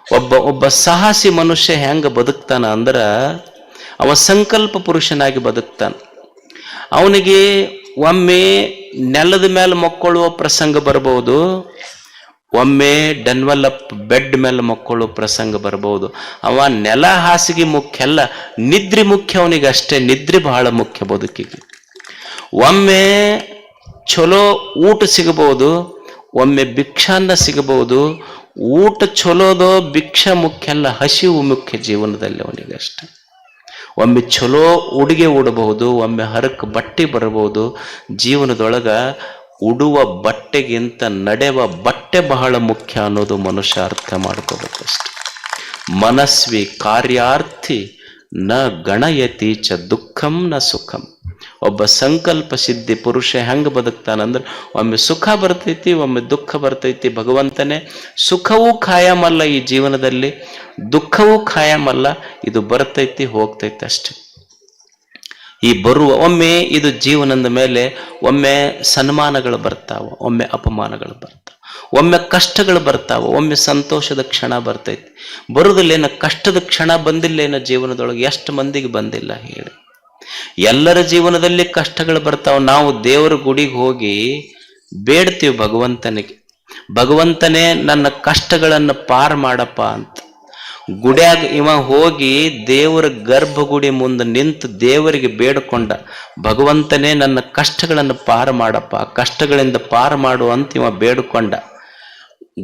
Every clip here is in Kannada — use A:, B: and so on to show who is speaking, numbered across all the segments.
A: ಒಬ್ಬ ಸಾಹಸಿ ಮನುಷ್ಯ ಹೆಂಗ ಬದುಕ್ತಾನ ಅಂದ್ರ ಅವ ಸಂಕಲ್ಪ ಪುರುಷನಾಗಿ ಬದುಕ್ತಾನ. ಅವನಿಗೆ ಒಮ್ಮೆ ನೆಲದ ಮೇಲೆ ಮಕ್ಕೊಳ್ಳುವ ಪ್ರಸಂಗ ಬರಬಹುದು, ಒಮ್ಮೆ ಡೆನ್ವಲಪ್ ಬೆಡ್ ಮೇಲೆ ಮಕ್ಕಳು ಪ್ರಸಂಗ ಬರಬಹುದು. ಅವ ನೆಲ ಹಾಸಿಗೆ ಮುಖ್ಯ ಅಲ್ಲ, ನಿದ್ರೆ ಮುಖ್ಯ ಅವನಿಗೆ ಅಷ್ಟೇ. ನಿದ್ರೆ ಬಹಳ ಮುಖ್ಯ ಬದುಕಿಗೆ. ಒಮ್ಮೆ ಚಲೋ ಊಟ ಸಿಗಬಹುದು, ಒಮ್ಮೆ ಭಿಕ್ಷಾನ್ನ ಸಿಗಬಹುದು. ಊಟ ಚಲೋದೋ ಭಿಕ್ಷಾ ಮುಖ್ಯ ಅಲ್ಲ, ಹಸಿವು ಮುಖ್ಯ ಜೀವನದಲ್ಲಿ ಅವನಿಗೆ ಅಷ್ಟೆ. ಒಮ್ಮೆ ಚಲೋ ಉಡುಗೆ ಉಡಬಹುದು, ಒಮ್ಮೆ ಹರಕ್ ಬಟ್ಟೆ ಬರಬಹುದು. ಜೀವನದೊಳಗ ಉಡುವ ಬಟ್ಟೆಗಿಂತ ನಡೆವ ಬಟ್ಟೆ ಬಹಳ ಮುಖ್ಯ ಅನ್ನೋದು ಮನುಷ್ಯ ಅರ್ಥ ಮಾಡ್ಕೋಬೇಕಷ್ಟೆ. ಮನಸ್ವಿ ಕಾರ್ಯಾರ್ಥಿ ನ ಗಣಯತಿ ಚ ದುಃಖಂ ನ ಸುಖಂ. ಒಬ್ಬ ಸಂಕಲ್ಪ ಸಿದ್ಧಿ ಪುರುಷ ಹೆಂಗ ಬದುಕ್ತಾನಂದ್ರೆ ಒಮ್ಮೆ ಸುಖ ಬರ್ತೈತಿ, ಒಮ್ಮೆ ದುಃಖ ಬರ್ತೈತಿ. ಭಗವಂತನೇ ಸುಖವೂ ಖಾಯಮಲ್ಲ ಈ ಜೀವನದಲ್ಲಿ, ದುಃಖವೂ ಖಾಯಮಲ್ಲ. ಇದು ಬರ್ತೈತಿ ಹೋಗ್ತೈತಿ ಅಷ್ಟೆ. ಈ ಬರುವ ಒಮ್ಮೆ ಇದು ಜೀವನದ ಮೇಲೆ ಒಮ್ಮೆ ಸನ್ಮಾನಗಳು ಬರ್ತಾವ, ಒಮ್ಮೆ ಅಪಮಾನಗಳು ಬರ್ತಾವ, ಒಮ್ಮೆ ಕಷ್ಟಗಳು ಬರ್ತಾವ, ಒಮ್ಮೆ ಸಂತೋಷದ ಕ್ಷಣ ಬರ್ತೈತಿ. ಬರುದಿಲ್ಲೇನ ಕಷ್ಟದ ಕ್ಷಣ ಬಂದಿಲ್ಲೇನ ಜೀವನದೊಳಗೆ? ಎಷ್ಟು ಮಂದಿಗೆ ಬಂದಿಲ್ಲ ಹೇಳಿ? ಎಲ್ಲರ ಜೀವನದಲ್ಲಿ ಕಷ್ಟಗಳು ಬರ್ತಾವ. ನಾವು ದೇವರ ಗುಡಿಗೆ ಹೋಗಿ ಬೇಡ್ತೀವಿ ಭಗವಂತನಿಗೆ, ಭಗವಂತನೇ ನನ್ನ ಕಷ್ಟಗಳನ್ನು ಪಾರ್ ಮಾಡಪ್ಪ ಅಂತ. ಗುಡಿಯಾಗ ಇವ ಹೋಗಿ ದೇವರ ಗರ್ಭಗುಡಿ ಮುಂದೆ ನಿಂತು ದೇವರಿಗೆ ಬೇಡಿಕೊಂಡ, ಭಗವಂತನೇ ನನ್ನ ಕಷ್ಟಗಳನ್ನು ಪಾರು ಮಾಡಪ್ಪ, ಕಷ್ಟಗಳಿಂದ ಪಾರು ಮಾಡು ಅಂತ ಇವ ಬೇಡಿಕೊಂಡ.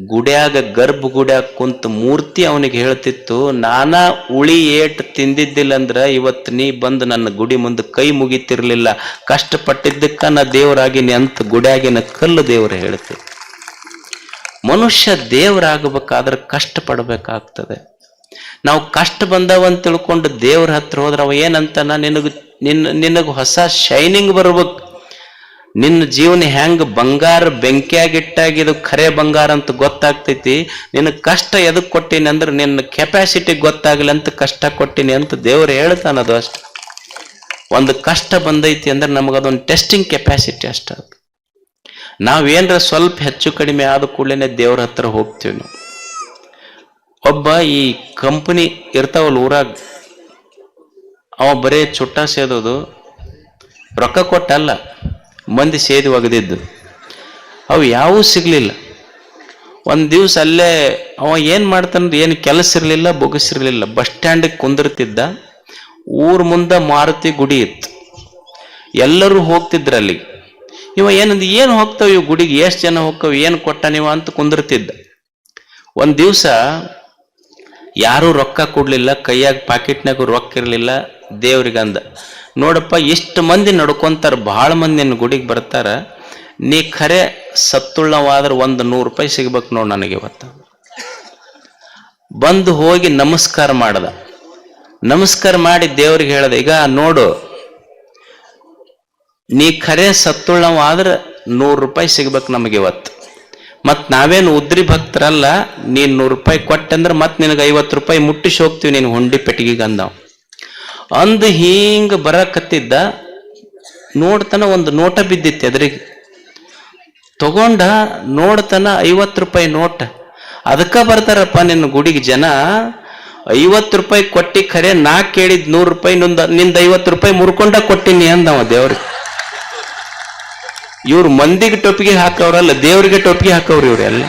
A: ಗುಡಿಯಾಗ ಗರ್ಭಗುಡಿಯಾಗ ಕುಂತ ಮೂರ್ತಿ ಅವನಿಗೆ ಹೇಳ್ತಿತ್ತು, ನಾನಾ ಉಳಿ ಏಟ್ ತಿಂದಿದ್ದಿಲ್ಲ ಅಂದ್ರ ಇವತ್ತು ನೀ ಬಂದು ನನ್ನ ಗುಡಿ ಮುಂದೆ ಕೈ ಮುಗಿತಿರ್ಲಿಲ್ಲ, ಕಷ್ಟಪಟ್ಟಿದ್ದಕ್ಕ ನಾ ದೇವರಾಗಿನಿ ಅಂತ ಗುಡಿಯಾಗಿನ ಕಲ್ಲು ದೇವರು ಹೇಳ್ತಿತ್ತು. ಮನುಷ್ಯ ದೇವರಾಗಬೇಕಾದ್ರೆ ಕಷ್ಟ ಪಡಬೇಕಾಗ್ತದೆ. ನಾವು ಕಷ್ಟ ಬಂದವಂತ ತಿಳ್ಕೊಂಡು ದೇವ್ರ ಹತ್ರ ಹೋದ್ರೆ ಅವ ಏನಂತಾನ, ನಿನಗೆ ಹೊಸ ಶೈನಿಂಗ್ ಬರ್ಬೇಕು, ನಿನ್ನ ಜೀವನ ಹೆಂಗ ಬಂಗಾರ ಬೆಂಕಿಯಾಗಿಟ್ಟಾಗಿದು ಖರೆ ಬಂಗಾರ ಅಂತ ಗೊತ್ತಾಗ್ತೈತಿ. ನಿನ್ನ ಕಷ್ಟ ಎದಕ್ ಕೊಟ್ಟಿನಿ ಅಂದ್ರೆ ನಿನ್ನ ಕೆಪಾಸಿಟಿ ಗೊತ್ತಾಗಲಿ ಅಂತ ಕಷ್ಟ ಕೊಟ್ಟಿನಿ ಅಂತ ದೇವ್ರು ಹೇಳ್ತಾನದು ಅಷ್ಟೆ. ಒಂದು ಕಷ್ಟ ಬಂದೈತಿ ಅಂದ್ರೆ ನಮಗದೊಂದು ಟೆಸ್ಟಿಂಗ್ ಕೆಪಾಸಿಟಿ ಅಷ್ಟ. ನಾವೇನ್ರ ಸ್ವಲ್ಪ ಹೆಚ್ಚು ಕಡಿಮೆ ಆದ ಕೂಡಲೇ ದೇವ್ರ ಹತ್ರ ಹೋಗ್ತೀವಿ ನಾವು. ಒಬ್ಬ ಈ ಕಂಪನಿ ಇರ್ತಾವಲ್ಲ ಊರಾಗ, ಅವ ಬರೇ ಚುಟ್ಟ ಸೇದೋದು, ರೊಕ್ಕ ಕೊಟ್ಟಲ್ಲ, ಮಂದಿ ಸೇದಿ ಒಗದಿದ್ದು, ಅವು ಯಾವೂ ಸಿಗ್ಲಿಲ್ಲ. ಒಂದು ದಿವ್ಸ ಅಲ್ಲೇ ಅವ ಏನು ಮಾಡ್ತಾನಂದ್ರೆ ಏನು ಕೆಲಸ ಇರಲಿಲ್ಲ, ಬೊಗಸಿರ್ಲಿಲ್ಲ, ಬಸ್ ಸ್ಟ್ಯಾಂಡಿಗೆ ಕುಂದಿರ್ತಿದ್ದ. ಊರ ಮುಂದೆ ಮಾರುತಿ ಗುಡಿ ಇತ್ತು, ಎಲ್ಲರೂ ಹೋಗ್ತಿದ್ರು ಅಲ್ಲಿಗೆ. ಇವ ಏನು ಹೋಗ್ತಾವ ಇವು ಗುಡಿಗೆ, ಎಷ್ಟು ಜನ ಹೋಗ್ತಾವ, ಏನು ಕೊಟ್ಟ ನೀವು ಅಂತ ಕುಂದಿರ್ತಿದ್ದ. ಒಂದು ದಿವಸ ಯಾರೂ ರೊಕ್ಕ ಕೊಡ್ಲಿಲ್ಲ, ಕೈಯಾಗ ಪಾಕೆಟ್ನಾಗ ರೊಕ್ಕ ಇರಲಿಲ್ಲ. ದೇವ್ರಿಗಂದ, ನೋಡಪ್ಪ ಇಷ್ಟು ಮಂದಿ ನಡ್ಕೊಂತಾರ, ಭಾಳ ಮಂದಿ ನಿನ್ನ ಗುಡಿಗೆ ಬರ್ತಾರ, ನೀ ಖರೆ ಸತ್ತುಳ್ಳವಾದ್ರೆ ಒಂದು 100 ರೂಪಾಯಿ ಸಿಗ್ಬೇಕು ನೋಡು ನನಗೆ ಇವತ್ತು. ಬಂದು ಹೋಗಿ ನಮಸ್ಕಾರ ಮಾಡ್ದ. ನಮಸ್ಕಾರ ಮಾಡಿ ದೇವ್ರಿಗೆ ಹೇಳ್ದ, ಈಗ ನೋಡು ನೀ ಖರೆ ಸತ್ತುಳ್ಳವಾದ್ರೆ 100 ರೂಪಾಯಿ ಸಿಗ್ಬೇಕು ನಮಗೆ ಇವತ್ತು. ಮತ್ ನಾವೇನು ಉದ್ರಿ ಭಕ್ತರಲ್ಲ, ನೀನ್ 100 ರೂಪಾಯಿ ಕೊಟ್ಟಂದ್ರೆ ಮತ್ ನಿನಗೆ 50 ರೂಪಾಯಿ ಮುಟ್ಟಿಸಿ ಹೋಗ್ತೀವಿ ನೀನು ಹುಂಡಿ ಪೆಟ್ಟಿಗೆಗೆ ಅಂದವ. ಅಂದು ಹಿಂಗ ಬರಕತ್ತಿದ್ದ, ನೋಡ್ತಾನ ಒಂದು ನೋಟ ಬಿದ್ದಿತ್ತು ಎದುರಿಗೆ. ತಗೊಂಡ ನೋಡ್ತಾನ 50 ರೂಪಾಯಿ ನೋಟ. ಅದಕ್ಕ ಬರ್ತಾರಪ್ಪ ನಿನ್ನ ಗುಡಿಗೆ ಜನ, 50 ರೂಪಾಯಿ ಕೊಟ್ಟಿ ಖರೆ ನಾ ಕೇಳಿದ್ 100 ರೂಪಾಯಿ ನಿಂದ 50 ರೂಪಾಯಿ ಮುರ್ಕೊಂಡ ಕೊಟ್ಟಿನಿ ಅಂದವ ದೇವ್ರಿಗೆ. ಇವ್ರು ಮಂದಿಗೆ ಟೊಪ್ಪಿಗೆ ಹಾಕವ್ರಲ್ಲ, ದೇವ್ರಿಗೆ ಟೊಪ್ಪಿಗೆ ಹಾಕವ್ರಿ ಇವ್ರೆಲ್ಲ.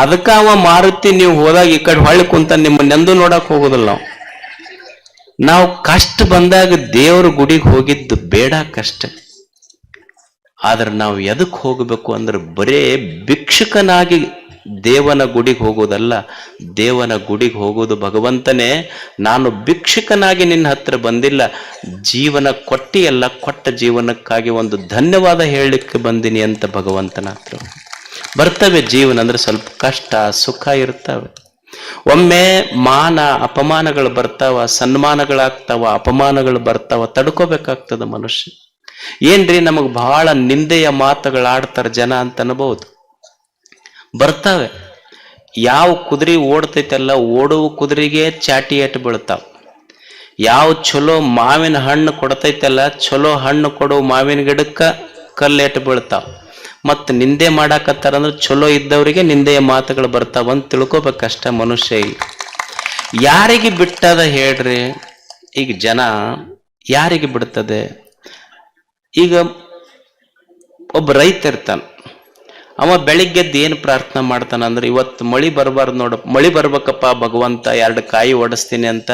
A: ಅದಕ್ಕ ಅವ ಮಾರುತಿ ನೀವು ಹೋದಾಗ ಈ ಕಡೆ ಹೊಳ್ಳಿ ಕುಂತ ನಿಮ್ಮನ್ನೆಂದು ನೋಡಕ್ ಹೋಗೋದಿಲ್ಲ ನಾವು ಕಷ್ಟ ಬಂದಾಗ ದೇವ್ರ ಗುಡಿಗೆ ಹೋಗಿದ್ದು ಬೇಡಕ್ಕಷ್ಟ. ಆದ್ರೆ ನಾವು ಎದಕ್ಕೆ ಹೋಗಬೇಕು ಅಂದ್ರೆ ಬರೇ ಭಿಕ್ಷುಕನಾಗಿ ದೇವನ ಗುಡಿಗೆ ಹೋಗೋದಲ್ಲ, ದೇವನ ಗುಡಿಗೆ ಹೋಗೋದು ಭಗವಂತನೇ ನಾನು ಭಿಕ್ಷುಕನಾಗಿ ನಿನ್ನ ಹತ್ರ ಬಂದಿಲ್ಲ, ಜೀವನ ಕೊಟ್ಟಿಯಲ್ಲ, ಕೊಟ್ಟ ಜೀವನಕ್ಕಾಗಿ ಒಂದು ಧನ್ಯವಾದ ಹೇಳಲಿಕ್ಕೆ ಬಂದಿನಿ ಅಂತ ಭಗವಂತನ ಹತ್ರ ಬರ್ತವೆ. ಜೀವನ ಅಂದ್ರೆ ಸ್ವಲ್ಪ ಕಷ್ಟ ಸುಖ ಇರ್ತವೆ. ಒಮ್ಮೆ ಮಾನ ಅಪಮಾನಗಳು ಬರ್ತಾವ, ಸನ್ಮಾನಗಳಾಗ್ತಾವ, ಅಪಮಾನಗಳು ಬರ್ತಾವ, ತಡ್ಕೋಬೇಕಾಗ್ತದ ಮನುಷ್ಯ. ಏನ್ರಿ ನಮಗ್ ಬಹಳ ನಿಂದೆಯ ಮಾತುಗಳಾಡ್ತಾರ ಜನ ಅಂತ ಅನ್ಬಹುದು, ಬರ್ತಾವೆ. ಯಾವ ಕುದುರೆ ಓಡ್ತೈತಲ್ಲ, ಓಡುವ ಕುದುರೆಗೆ ಚಾಟಿ ಏಟು ಬೀಳ್ತಾವ. ಯಾವ ಚಲೋ ಮಾವಿನ ಹಣ್ಣು ಕೊಡ್ತೈತಲ್ಲ, ಚಲೋ ಹಣ್ಣು ಕೊಡೋ ಮಾವಿನ ಗಿಡಕ್ಕ ಕಲ್ಲೇಟು ಬೀಳ್ತಾವ. ಮತ್ತು ನಿಂದೆ ಮಾಡಾಕತ್ತಾರಂದ್ರೆ ಚಲೋ ಇದ್ದವರಿಗೆ ನಿಂದೆಯ ಮಾತುಗಳು ಬರ್ತಾವಂತ ತಿಳ್ಕೊಬೇಕಷ್ಟ ಮನುಷ್ಯ. ಯಾರಿಗೆ ಬಿಟ್ಟದ ಹೇಳ್ರಿ? ಈಗ ಜನ ಯಾರಿಗೆ ಬಿಡ್ತದೆ? ಈಗ ಒಬ್ಬ ರೈತ ಇರ್ತಾನ, ಅವ ಬೆಳಿಗ್ಗೆದ್ದು ಏನು ಪ್ರಾರ್ಥನೆ ಮಾಡ್ತಾನ ಅಂದ್ರೆ, ಇವತ್ತು ಮಳಿ ಬರಬಾರ್ದು ನೋಡ, ಮಳಿ ಬರ್ಬೇಕಪ್ಪ ಭಗವಂತ, 2 ಕಾಯಿ ಓಡಿಸ್ತೀನಿ ಅಂತ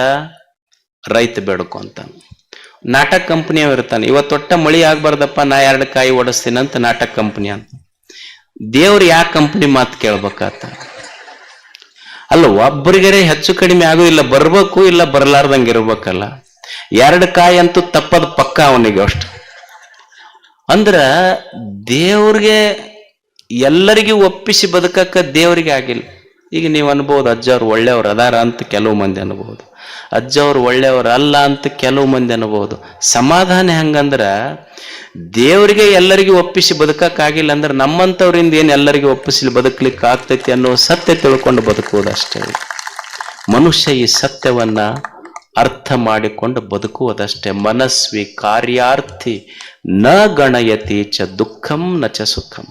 A: ರೈತ ಬೇಡ್ಕೊಂತ. ನಾಟಕ ಕಂಪನಿಯವ ಇರ್ತಾನೆ, ಇವತ್ತೊಟ್ಟ ಮಳಿ ಆಗ್ಬಾರ್ದಪ್ಪ, ನಾ 2 ಕಾಯಿ ಓಡಿಸ್ತೀನಿ ಅಂತ ನಾಟಕ ಕಂಪನಿ ಅಂತ. ದೇವ್ರು ಯಾವ ಕಂಪನಿ ಮಾತು ಕೇಳ್ಬೇಕಾತ? ಅಲ್ಲ, ಒಬ್ಬರಿಗರೆ ಹೆಚ್ಚು ಕಡಿಮೆ ಆಗು, ಇಲ್ಲ ಬರ್ಬೇಕು ಇಲ್ಲ ಬರ್ಲಾರ್ದಂಗೆ ಇರ್ಬೇಕಲ್ಲ. 2 ಕಾಯಿ ಅಂತೂ ತಪ್ಪದ ಪಕ್ಕ ಅವನಿಗೆ ಅಷ್ಟು. ಅಂದ್ರ ದೇವ್ರಿಗೆ ಎಲ್ಲರಿಗೂ ಒಪ್ಪಿಸಿ ಬದುಕಕ್ಕ ದೇವರಿಗೆ ಆಗಿಲ್ಲ. ಈಗ ನೀವು ಅನ್ಬೋದು ಅಜ್ಜವ್ರು ಒಳ್ಳೆಯವ್ರು ಅದಾರ ಅಂತ ಕೆಲವು ಮಂದಿ ಅನ್ಬೋದು, ಅಜ್ಜವ್ರು ಒಳ್ಳೆಯವ್ರು ಅಲ್ಲ ಅಂತ ಕೆಲವು ಮಂದಿ ಅನ್ಬೋದು. ಸಮಾಧಾನ ಹೆಂಗಂದ್ರ, ದೇವರಿಗೆ ಎಲ್ಲರಿಗೂ ಒಪ್ಪಿಸಿ ಬದುಕಕ್ಕಾಗಿಲ್ಲ ಅಂದ್ರೆ ನಮ್ಮಂಥವ್ರಿಂದ ಏನು ಎಲ್ಲರಿಗೂ ಒಪ್ಪಿಸಿ ಬದುಕಲಿಕ್ಕೆ ಆಗ್ತೈತಿ ಅನ್ನೋ ಸತ್ಯ ತಿಳ್ಕೊಂಡು ಬದುಕುವುದಷ್ಟೇ. ಮನುಷ್ಯ ಈ ಸತ್ಯವನ್ನ ಅರ್ಥ ಮಾಡಿಕೊಂಡು ಬದುಕುವುದಷ್ಟೇ. ಮನಸ್ವಿ ಕಾರ್ಯಾರ್ಥಿ ನ ಗಣಯತಿ ಚ ದುಃಖಂ ನ ಚ ಸುಖಂ.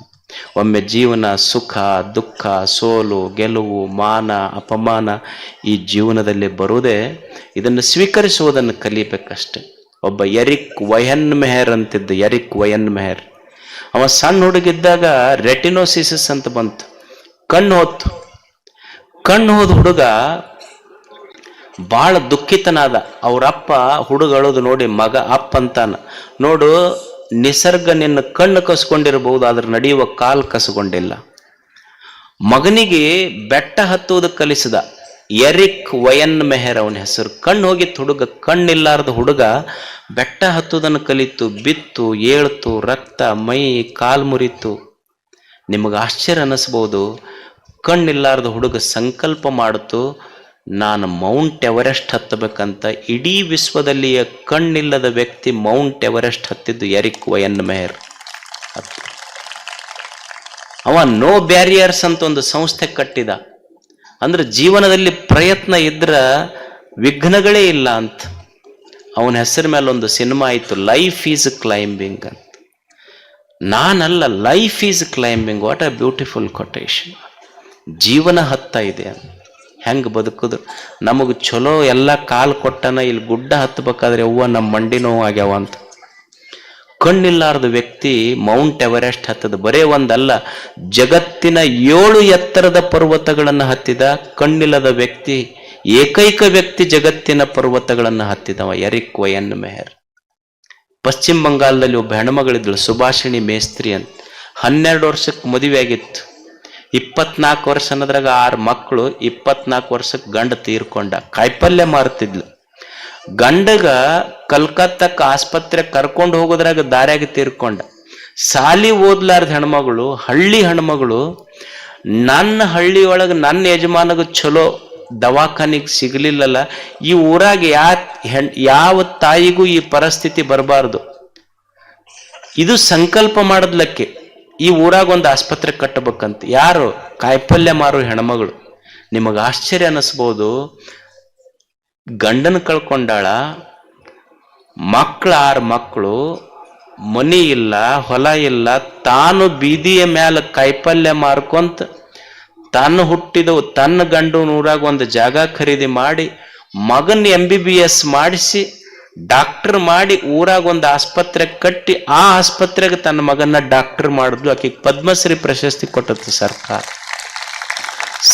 A: ಒಮ್ಮೆ ಜೀವನ ಸುಖ ದುಃಖ ಸೋಲು ಗೆಲುವು ಮಾನ ಅಪಮಾನ ಈ ಜೀವನದಲ್ಲಿ ಬರುವುದೇ, ಇದನ್ನು ಸ್ವೀಕರಿಸುವುದನ್ನು ಕಲಿಬೇಕಷ್ಟೆ. ಒಬ್ಬ ಎರಿಕ್ ವಯನ್ ಮೆಹರ್ ಅಂತಿದ್ದ, ಎರಿಕ್ ವಯನ್ ಮೆಹರ್. ಅವ ಸಣ್ಣ ಹುಡುಗಿದ್ದಾಗ ರೆಟಿನೋಸಿಸಿಸ್ ಅಂತ ಬಂತು, ಕಣ್ಣು ಹೋದ ಹುಡುಗ ಬಹಳ ದುಃಖಿತನಾದ. ಅವರಪ್ಪ ಹುಡುಗಳದು ನೋಡಿ ಮಗ ಅಪ್ಪ ಅಂತಾನ, ನೋಡು ನಿಸರ್ಗ ನಿನ್ನ ಕಣ್ಣು ಕಸ್ಕೊಂಡಿರಬಹುದು, ಆದ್ರೆ ನಡೆಯುವ ಕಾಲು ಕಸ್ಕೊಂಡಿಲ್ಲ. ಮಗನಿಗೆ ಬೆಟ್ಟ ಹತ್ತುವುದು ಕಲಿಸಿದ. ಎರಿಕ್ ವಯನ್ ಮೆಹರ್ ಅವನ ಹೆಸರು. ಕಣ್ಣು ಹೋಗಿತ್ತು ಹುಡುಗ, ಕಣ್ಣಿಲ್ಲಾರ್ದ ಹುಡುಗ ಬೆಟ್ಟ ಹತ್ತುವುದನ್ನು ಕಲಿತು, ಬಿತ್ತು ಏಳ್ತು, ರಕ್ತ ಮೈ ಕಾಲು ಮುರಿತು. ನಿಮಗೆ ಆಶ್ಚರ್ಯ ಅನ್ನಿಸ್ಬೋದು. ಕಣ್ಣಿಲ್ಲಾರ್ದ ಹುಡುಗ ಸಂಕಲ್ಪ ಮಾಡಿತು, ನಾನು ಮೌಂಟ್ ಎವರೆಸ್ಟ್ ಹತ್ತಬೇಕಂತ. ಇಡೀ ವಿಶ್ವದಲ್ಲಿಯ ಕಣ್ಣಿಲ್ಲದ ವ್ಯಕ್ತಿ ಮೌಂಟ್ ಎವರೆಸ್ಟ್ ಹತ್ತಿದ್ದು ಎರಿಕ್ ವಯನ್ ಮೆಹರ್. ಅವ ನೋ ಬ್ಯಾರಿಯರ್ಸ್ ಅಂತ ಒಂದು ಸಂಸ್ಥೆ ಕಟ್ಟಿದ. ಅಂದ್ರೆ ಜೀವನದಲ್ಲಿ ಪ್ರಯತ್ನ ಇದ್ರ ವಿಘ್ನಗಳೇ ಇಲ್ಲ ಅಂತ. ಅವನ ಹೆಸರ ಮೇಲೆ ಒಂದು ಸಿನಿಮಾ ಆಯಿತು, ಲೈಫ್ ಈಸ್ ಕ್ಲೈಂಬಿಂಗ್ ಅಂತ. ನಾನಲ್ಲ, life is climbing. What a beautiful quotation. ಜೀವನ ಹತ್ತ ಇದೆ, ಹೆಂಗೆ ಬದುಕುದು. ನಮಗೆ ಚಲೋ ಎಲ್ಲ ಕಾಲು ಕೊಟ್ಟನ, ಇಲ್ಲಿ ಗುಡ್ಡ ಹತ್ತಬೇಕಾದ್ರೆ ಅವ್ವ ನಮ್ಮ ಮಂಡಿ ನೋವು ಆಗ್ಯಾವ ಅಂತ. ಕಣ್ಣಿಲ್ಲಾರ್ದ ವ್ಯಕ್ತಿ ಮೌಂಟ್ ಎವರೆಸ್ಟ್ ಹತ್ತದ. ಬರೇ ಒಂದಲ್ಲ, ಜಗತ್ತಿನ 7 ಎತ್ತರದ ಪರ್ವತಗಳನ್ನು ಹತ್ತಿದ. ಕಣ್ಣಿಲ್ಲದ ವ್ಯಕ್ತಿ, ಏಕೈಕ ವ್ಯಕ್ತಿ ಜಗತ್ತಿನ ಪರ್ವತಗಳನ್ನು ಹತ್ತಿದವ ಎರಿಕ್ ವಯನ್ ಮೆಹರ್. ಪಶ್ಚಿಮ ಬಂಗಾಳದಲ್ಲಿ ಒಬ್ಬ ಹೆಣ್ಮಗಳಿದ್ಳು, ಸುಭಾಷಿಣಿ ಮೇಸ್ತ್ರಿ ಅಂತ. 12 ವರ್ಷಕ್ಕೆ ಮದುವೆ ಆಗಿತ್ತು. 24 ವರ್ಷ ಅನ್ನೋದ್ರಾಗ 6 ಮಕ್ಕಳು. 24 ವರ್ಷಕ್ಕೆ ಗಂಡ ತೀರ್ಕೊಂಡ. ಕಾಯಿಪಲ್ಯ ಮಾರ್ತಿದ್ಲು. ಗಂಡಗ ಕಲ್ಕತ್ತಕ್ಕೆ ಆಸ್ಪತ್ರೆ ಕರ್ಕೊಂಡು ಹೋಗೋದ್ರಾಗ ದಾರ್ಯಾಗ ತೀರ್ಕೊಂಡ. ಸಾಲಿ ಓದ್ಲಾರ್ದ ಹೆಣ್ಮಗಳು, ಹಳ್ಳಿ ಹೆಣ್ಮಗಳು. ನನ್ನ ಹಳ್ಳಿಯೊಳಗೆ ನನ್ನ ಯಜಮಾನಗ ಚಲೋ ದವಾಖಾನಿಗೆ ಸಿಗಲಿಲ್ಲಲ್ಲ, ಈ ಊರಾಗ ಯಾವ ತಾಯಿಗೂ ಈ ಪರಿಸ್ಥಿತಿ ಬರಬಾರ್ದು. ಇದು ಸಂಕಲ್ಪ ಮಾಡದ್ಲಕ್ಕೆ, ಈ ಊರಾಗ ಒಂದು ಆಸ್ಪತ್ರೆ ಕಟ್ಟಬೇಕಂತ. ಯಾರು? ಕಾಯಿಪಲ್ಯ ಮಾರು ಹೆಣ್ಮಗಳು. ನಿಮಗೆ ಆಶ್ಚರ್ಯ ಅನ್ನಿಸ್ಬೋದು. ಗಂಡನ ಕಳ್ಕೊಂಡಾಳ, 6 ಮಕ್ಕಳು, ಮನಿ ಇಲ್ಲ, ಹೊಲ ಇಲ್ಲ. ತಾನು ಬೀದಿಯ ಮ್ಯಾಲ ಕಾಯಿಪಲ್ಯ ಮಾರ್ಕೊಂತ ತಾನು ಹುಟ್ಟಿದ ತನ್ನ ಗಂಡು ಊರಾಗ ಒಂದು ಜಾಗ ಖರೀದಿ ಮಾಡಿ, ಮಗನ್ MBBS ಮಾಡಿಸಿ, ಡಾಕ್ಟರ್ ಮಾಡಿ, ಊರಾಗ ಒಂದು ಆಸ್ಪತ್ರೆ ಕಟ್ಟಿ, ಆ ಆಸ್ಪತ್ರೆಗೆ ತನ್ನ ಮಗನ್ನ ಡಾಕ್ಟರ್ ಮಾಡಿದ್ಲು. ಆಕೆಗೆ ಪದ್ಮಶ್ರೀ ಪ್ರಶಸ್ತಿ ಕೊಟ್ಟದ್ದು ಸರ್ಕಾರ.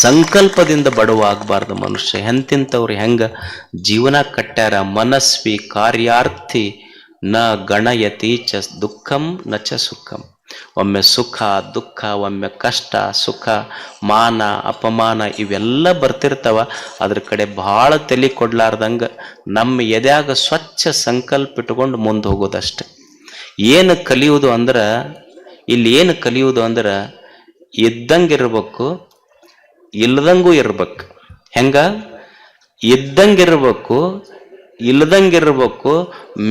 A: ಸಂಕಲ್ಪದಿಂದ ಬಡವ ಆಗಬಾರ್ದು ಮನುಷ್ಯ. ಎಂತಿಂತವ್ರು ಹೆಂಗ ಜೀವನ ಕಟ್ಟ್ಯಾರ. ಮನಸ್ವಿ ಕಾರ್ಯಾರ್ಥಿ ನ ಗಣಯತಿ ಚ ದುಃಖಂ ನ ಚ ಸುಖಂ. ಒಮ್ಮೆ ಸುಖ ದುಃಖ, ಒಮ್ಮೆ ಕಷ್ಟ ಸುಖ, ಮಾನ ಅಪಮಾನ ಇವೆಲ್ಲ ಬರ್ತಿರ್ತಾವ. ಅದ್ರ ಕಡೆ ಬಹಳ ತಲೆ ಕೊಡ್ಲಾರ್ದಂಗ ನಮ್ಮ ಎದ್ಯಾಗ ಸ್ವಚ್ಛ ಸಂಕಲ್ಪ ಇಟ್ಕೊಂಡು ಮುಂದೆ ಹೋಗೋದಷ್ಟೆ. ಏನು ಕಲಿಯುವುದು ಅಂದ್ರೆ, ಇಲ್ಲಿ ಏನು ಕಲಿಯುವುದು ಅಂದ್ರೆ, ಇದ್ದಂಗಿರ್ಬೇಕು ಇಲ್ದಂಗೂ ಇರ್ಬೇಕು. ಹೆಂಗ? ಇದ್ದಂಗಿರ್ಬೇಕು ಇಲ್ದಂಗಿರ್ಬೇಕು,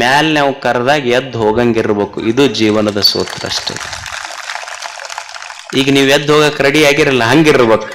A: ಮ್ಯಾಲ್ ನಾವು ಕರೆದಾಗ ಎದ್ದು ಹೋಗಂಗಿರ್ಬೇಕು. ಇದು ಜೀವನದ ಸೂತ್ರ ಅಷ್ಟೇ. ಈಗ ನೀವು ಎದ್ದು ಹೋಗಕ್ಕೆ ರೆಡಿ ಆಗಿರಲ್ಲ, ಹಂಗಿರ್ಬೇಕು.